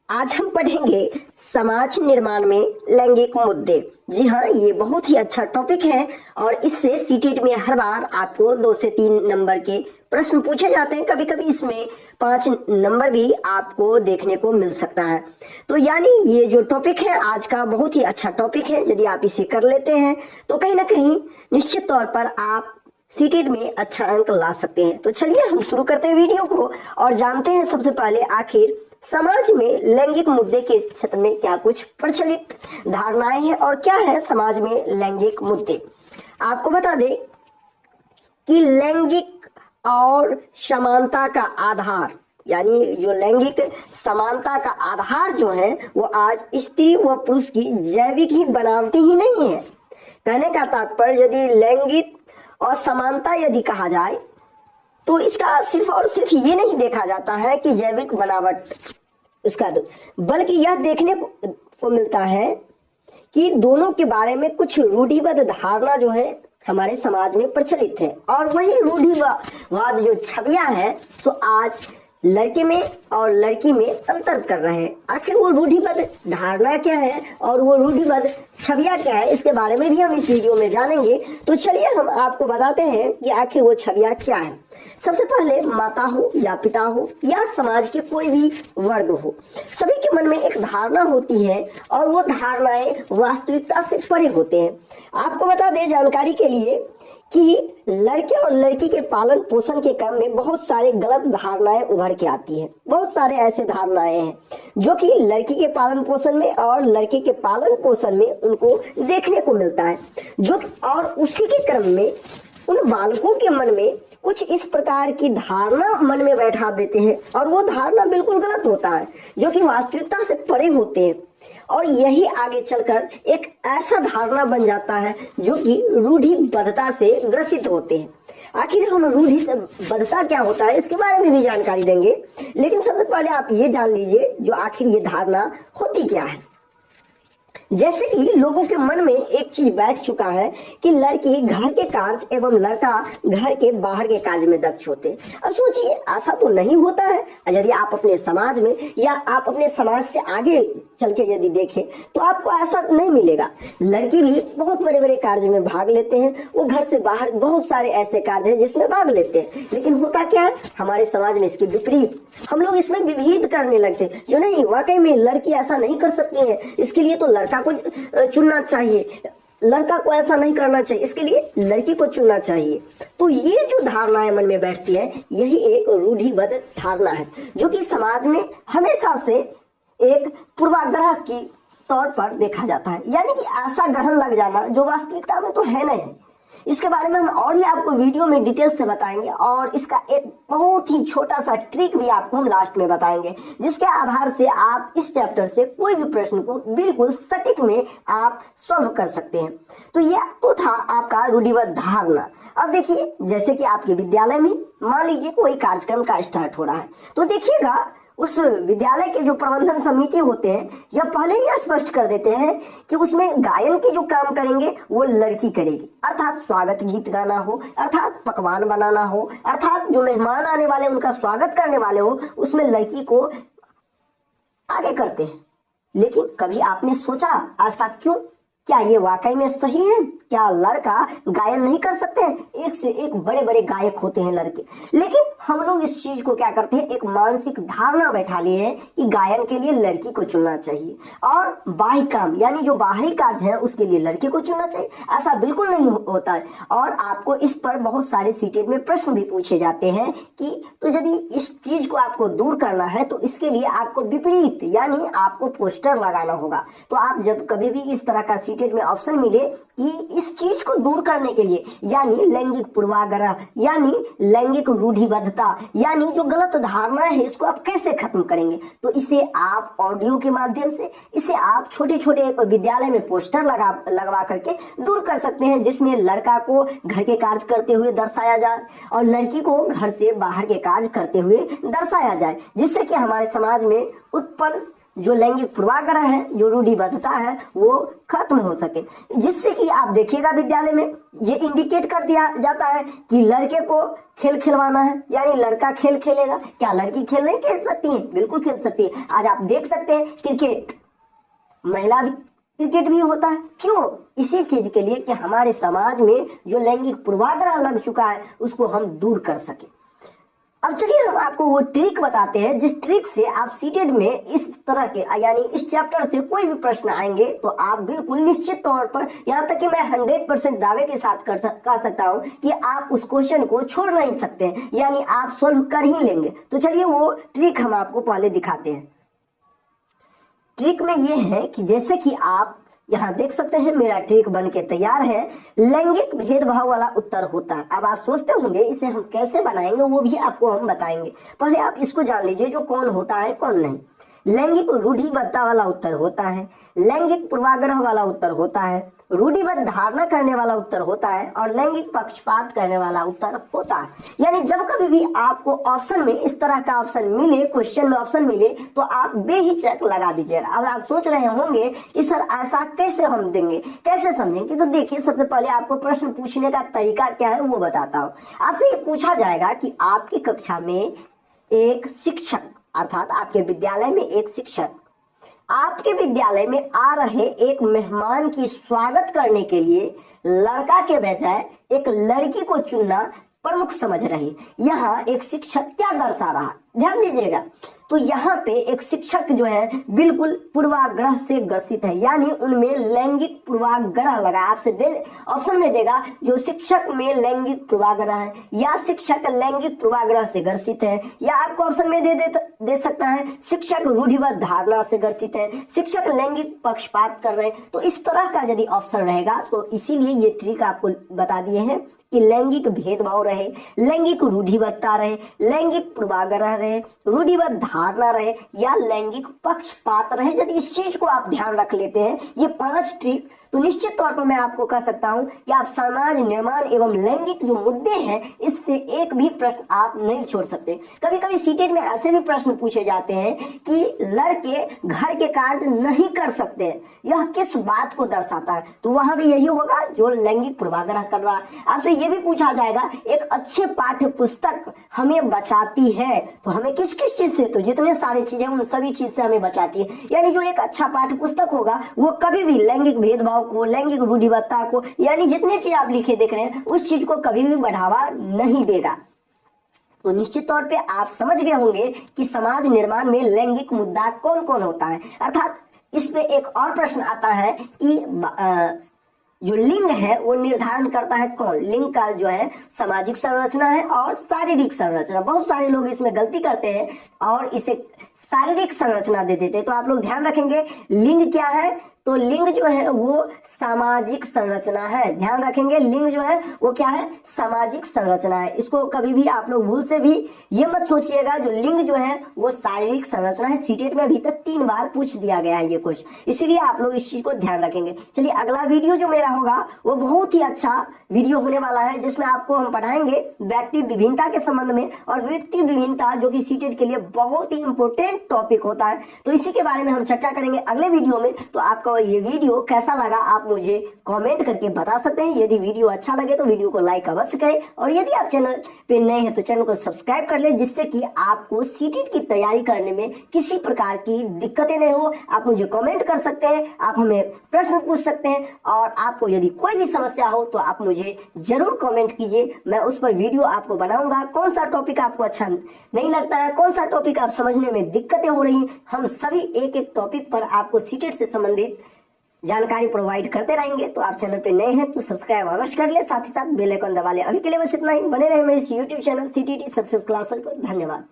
आज हम पढ़ेंगे समाज निर्माण में लैंगिक मुद्दे। जी हाँ, ये बहुत ही अच्छा टॉपिक है और इससे सीटेट में हर बार आपको 2 से 3 नंबर के प्रश्न पूछे जाते हैं। कभी कभी इसमें 5 नंबर भी आपको देखने को मिल सकता है। तो यानी ये जो टॉपिक है आज का बहुत ही अच्छा टॉपिक है। यदि आप इसे कर लेते हैं तो कहीं ना कहीं निश्चित तौर पर आप सीटेट में अच्छा अंक ला सकते हैं। तो चलिए हम शुरू करते हैं वीडियो को और जानते हैं सबसे पहले आखिर समाज में लैंगिक मुद्दे के क्षेत्र में क्या कुछ प्रचलित धारणाएं हैं और क्या है समाज में लैंगिक मुद्दे। आपको बता दें कि लैंगिक और समानता का आधार यानी जो लैंगिक समानता का आधार जो है वो आज स्त्री व पुरुष की जैविक ही बनावटी ही नहीं है। कहने का तात्पर्य यदि लैंगिक और समानता यदि कहा जाए तो इसका सिर्फ और सिर्फ ये नहीं देखा जाता है कि जैविक बनावट उसका बल्कि यह देखने को मिलता है कि दोनों के बारे में कुछ रूढ़िबद्ध धारणा जो है हमारे समाज में प्रचलित है और वही रूढ़िवाद जो छवियां है तो आज लड़के में और लड़की में अंतर कर रहे हैं। आखिर वो रूढ़िबद्ध धारणा क्या है और वो रूढ़िबद्ध छवियां क्या है, इसके बारे में भी हम इस वीडियो में जानेंगे। तो चलिए हम आपको बताते हैं कि आखिर वो छवियां क्या है। सबसे पहले माता हो या पिता हो या समाज के कोई भी वर्ग हो, सभी के मन में एक धारणा होती है और वो धारणाएं वास्तविकता से परे होते हैं। आपको बता दें जानकारी के लिए कि लड़के और लड़की के पालन पोषण के क्रम में बहुत सारे गलत धारणाएं उभर के आती हैं। बहुत सारे ऐसे धारणाएं हैं जो कि लड़की के पालन पोषण में और लड़के के पालन पोषण में उनको देखने को मिलता है जो और उसी के क्रम में उन बालकों के मन में कुछ इस प्रकार की धारणा मन में बैठा देते हैं और वो धारणा बिल्कुल गलत होता है जो कि वास्तविकता से परे होते हैं और यही आगे चलकर एक ऐसा धारणा बन जाता है जो कि रूढ़िबद्धता से ग्रसित होते हैं। आखिर हम रूढ़िबद्धता क्या होता है इसके बारे में भी जानकारी देंगे, लेकिन सबसे पहले आप ये जान लीजिए जो आखिर ये धारणा होती क्या है। जैसे कि लोगों के मन में एक चीज बैठ चुका है कि लड़की घर के कार्य एवं लड़का घर के बाहर के कार्य में दक्ष होते हैं। अब सोचिए ऐसा तो नहीं होता है। यदि आप अपने समाज में या आप अपने समाज से आगे चल के यदि देखें तो आपको ऐसा नहीं मिलेगा। लड़की भी बहुत बड़े बड़े कार्य में भाग लेते हैं, वो घर से बाहर बहुत सारे ऐसे कार्य हैं जिसमें भाग लेते हैं। लेकिन होता क्या है हमारे समाज में इसके विपरीत हम लोग इसमें विभेद करने लगते हैं जो नहीं वाकई में लड़की ऐसा नहीं कर सकती है, इसके लिए तो लड़का को चुनना चाहिए, लड़का को ऐसा नहीं करना चाहिए, इसके लिए लड़की को चुनना चाहिए। तो ये जो धारणाएं मन में बैठती है यही एक रूढ़िबद्ध धारणा है जो कि समाज में हमेशा से एक पूर्वाग्रह की तौर पर देखा जाता है, यानी कि ऐसा ग्रहण लग जाना जो वास्तविकता में तो है नहीं। इसके बारे में हम और ही आपको वीडियो में डिटेल से बताएंगे और इसका एक बहुत ही छोटा सा ट्रिक भी आपको हम लास्ट में बताएंगे जिसके आधार से आप इस चैप्टर से कोई भी प्रश्न को बिल्कुल सटीक में आप सॉल्व कर सकते हैं। तो यह तो था आपका रूढ़िबद्ध धारणा। अब देखिए जैसे कि आपके विद्यालय में मान लीजिए कोई कार्यक्रम का स्टार्ट हो रहा है तो देखिएगा उस विद्यालय के जो प्रबंधन समिति होते हैं यह पहले ही स्पष्ट कर देते हैं कि उसमें गायन की जो काम करेंगे वो लड़की करेगी, अर्थात स्वागत गीत गाना हो, अर्थात पकवान बनाना हो, अर्थात जो मेहमान आने वाले उनका स्वागत करने वाले हो उसमें लड़की को आगे करते हैं। लेकिन कभी आपने सोचा ऐसा क्यों? क्या ये वाकई में सही है? क्या लड़का गायन नहीं कर सकते हैं? एक से एक बड़े बड़े गायक होते हैं लड़के, लेकिन हम लोग इस चीज को क्या करते हैं एक मानसिक धारणा बैठा लिए हैं कि गायन के लिए लड़की को चुनना चाहिए और बाह्य काम यानी जो बाहरी कार्य है उसके लिए लड़के को चुनना चाहिए। ऐसा बिल्कुल नहीं होता है और आपको इस पर बहुत सारे सीटेट में प्रश्न भी पूछे जाते हैं कि तो यदि इस चीज को आपको दूर करना है तो इसके लिए आपको विपरीत यानी आपको पोस्टर लगाना होगा। तो आप जब कभी भी इस तरह का में ऑप्शन मिले कि इस चीज को दूर करने के लिए यानी लैंगिक पूर्वाग्रह यानी लैंगिक रूढ़िबद्धता यानी जो गलत धारणा है इसको आप कैसे खत्म करेंगे, तो इसे आप ऑडियो के माध्यम से इसे आप छोटे छोटे विद्यालय में पोस्टर लगवा करके दूर कर सकते हैं जिसमें लड़का को घर के कार्य करते हुए दर्शाया जाए और लड़की को घर से बाहर के कार्य करते हुए दर्शाया जाए, जिससे कि हमारे समाज में उत्पन्न जो लैंगिक पूर्वाग्रह है, जो रूढ़िबद्धता है, वो खत्म हो सके। जिससे कि आप देखिएगा विद्यालय में ये इंडिकेट कर दिया जाता है कि लड़के को खेल खिलवाना है, यानी लड़का खेल खेलेगा। क्या लड़की खेल नहीं खेल सकती है? बिल्कुल खेल सकती है। आज आप देख सकते हैं क्रिकेट, महिला क्रिकेट भी होता है। क्यों? इसी चीज के लिए कि हमारे समाज में जो लैंगिक पूर्वाग्रह लग चुका है उसको हम दूर कर सके। अब चलिए हम आपको वो ट्रिक बताते हैं जिस ट्रिक से आप सीटेट में इस तरह के यानी इस चैप्टर से कोई भी प्रश्न आएंगे तो आप बिल्कुल निश्चित तौर पर, यहाँ तक कि मैं 100% दावे के साथ कह सकता हूँ कि आप उस क्वेश्चन को छोड़ नहीं सकते, यानी आप सॉल्व कर ही लेंगे। तो चलिए वो ट्रिक हम आपको पहले दिखाते हैं। ट्रिक में ये है कि जैसे कि आप यहाँ देख सकते हैं मेरा ट्रिक बन के तैयार है। लैंगिक भेदभाव वाला उत्तर होता है। अब आप सोचते होंगे इसे हम कैसे बनाएंगे, वो भी आपको हम बताएंगे। पहले आप इसको जान लीजिए जो कौन होता है कौन नहीं। लैंगिक रूढ़िबद्धता वाला उत्तर होता है, लैंगिक पूर्वाग्रह वाला उत्तर होता है, रूढ़िबद्ध धारणा करने वाला उत्तर होता है और लैंगिक पक्षपात करने वाला उत्तर होता है। यानी जब कभी भी आपको ऑप्शन में इस तरह का ऑप्शन मिले, क्वेश्चन में ऑप्शन मिले, तो आप बेहिचक लगा दीजिएगा। अब आप सोच रहे होंगे कि सर ऐसा कैसे हम देंगे, कैसे समझेंगे? तो देखिए, सबसे पहले आपको प्रश्न पूछने का तरीका क्या है वो बताता हूँ। आपसे ये पूछा जाएगा कि आपकी कक्षा में एक शिक्षक, अर्थात आपके विद्यालय में एक शिक्षक आपके विद्यालय में आ रहे एक मेहमान की स्वागत करने के लिए लड़का के बजाय एक लड़की को चुनना प्रमुख समझ रहे। यहाँ एक शिक्षक क्या दर्शा रहा, ध्यान दीजिएगा। तो यहाँ पे एक शिक्षक जो है बिल्कुल पूर्वाग्रह से ग्रसित है, यानी उनमें लैंगिक पूर्वाग्रह लगा। आपसे ऑप्शन में देगा जो शिक्षक में लैंगिक पूर्वाग्रह है, या शिक्षक लैंगिक पूर्वाग्रह से ग्रसित है, या आपको ऑप्शन में दे सकता है शिक्षक रूढ़िबद्ध धारणा से ग्रसित है, शिक्षक लैंगिक पक्षपात कर रहे हैं। तो इस तरह का यदि ऑप्शन रहेगा तो इसीलिए ये ट्रिक आपको बता दिए हैं कि लैंगिक भेदभाव रहे, लैंगिक रूढ़िबद्धता रहे, लैंगिक पूर्वाग्रह रहे, रूढ़िबद्ध धारणा रहे या लैंगिक पक्षपात रहे। यदि इस चीज को आप ध्यान रख लेते हैं, ये 5 ट्रिक, तो निश्चित तौर पर मैं आपको कह सकता हूं कि आप समाज निर्माण एवं लैंगिक जो मुद्दे हैं इससे एक भी प्रश्न आप नहीं छोड़ सकते। कभी कभी सीटेट में ऐसे भी प्रश्न पूछे जाते हैं कि लड़के घर के कार्य नहीं कर सकते, यह किस बात को दर्शाता है? तो वहां भी यही होगा जो लैंगिक पूर्वाग्रह कर रहा है। आपसे यह भी पूछा जाएगा एक अच्छे पाठ्य पुस्तक हमें बचाती है, तो हमें किस किस चीज से? तो जितने सारी चीजें उन सभी चीज से हमें बचाती है। यानी जो एक अच्छा पाठ्य पुस्तक होगा वो कभी भी लैंगिक भेदभाव को, लैंगिक रूढ़िबद्धता को, यानी जितने चीज आप लिखे देख रहे हैं उस चीज को कभी भी बढ़ावा नहीं देगा। तो निश्चित तौर पे आप समझ गए होंगे कि समाज निर्माण में लैंगिक मुद्दा कौन कौन होता है। अर्थात इसमें एक और प्रश्न आता है कि जो लिंग है वो निर्धारण करता है कौन? लिंग का जो है सामाजिक संरचना है और शारीरिक संरचना। बहुत सारे लोग इसमें गलती करते हैं और इसे शारीरिक संरचना दे देते हैं। तो आप लोग ध्यान रखेंगे लिंग क्या है? तो लिंग जो है वो सामाजिक संरचना है। ध्यान रखेंगे लिंग जो है वो क्या है? सामाजिक संरचना है। इसको कभी भी आप लोग भूल से भी ये मत सोचिएगा जो लिंग जो है वो शारीरिक संरचना है। सीटेट में अभी तक 3 बार पूछ दिया गया है ये क्वेश्चन, इसीलिए आप लोग इस चीज को ध्यान रखेंगे। चलिए अगला वीडियो जो मेरा होगा वो बहुत ही अच्छा वीडियो होने वाला है जिसमें आपको हम पढ़ाएंगे व्यक्ति विभिन्नता के संबंध में, और व्यक्ति विभिन्नता जो कि सीटेट के लिए बहुत ही इंपॉर्टेंट टॉपिक होता है। तो इसी के बारे में हम चर्चा करेंगे अगले वीडियो में। तो आपका ये वीडियो कैसा लगा आप मुझे कमेंट करके बता सकते हैं। यदि वीडियो अच्छा लगे तो वीडियो को लाइक अवश्य करें, और यदि आप चैनल पे नए हैं तो चैनल को सब्सक्राइब कर ले, जिससे कि आपको सीटेट की तैयारी करने में किसी प्रकार की दिक्कतें नहीं हो। आप मुझे कमेंट कर सकते हैं, आप हमें प्रश्न पूछ सकते हैं, और आपको यदि कोई भी समस्या हो तो आप मुझे जरूर कमेंट कीजिए। मैं उस पर वीडियो आपको बनाऊंगा। कौन सा टॉपिक आपको अच्छा नहीं लगता है, कौन सा टॉपिक आप समझने में दिक्कतें हो रही, हम सभी एक एक टॉपिक पर आपको सीटेट से संबंधित जानकारी प्रोवाइड करते रहेंगे। तो आप चैनल पे नए हैं तो सब्सक्राइब अवश्य कर ले, साथ ही साथ बेल आइकन दबा ले। अभी के लिए बस इतना ही। बने रहे मेरे YouTube channel CTT success classes को। धन्यवाद।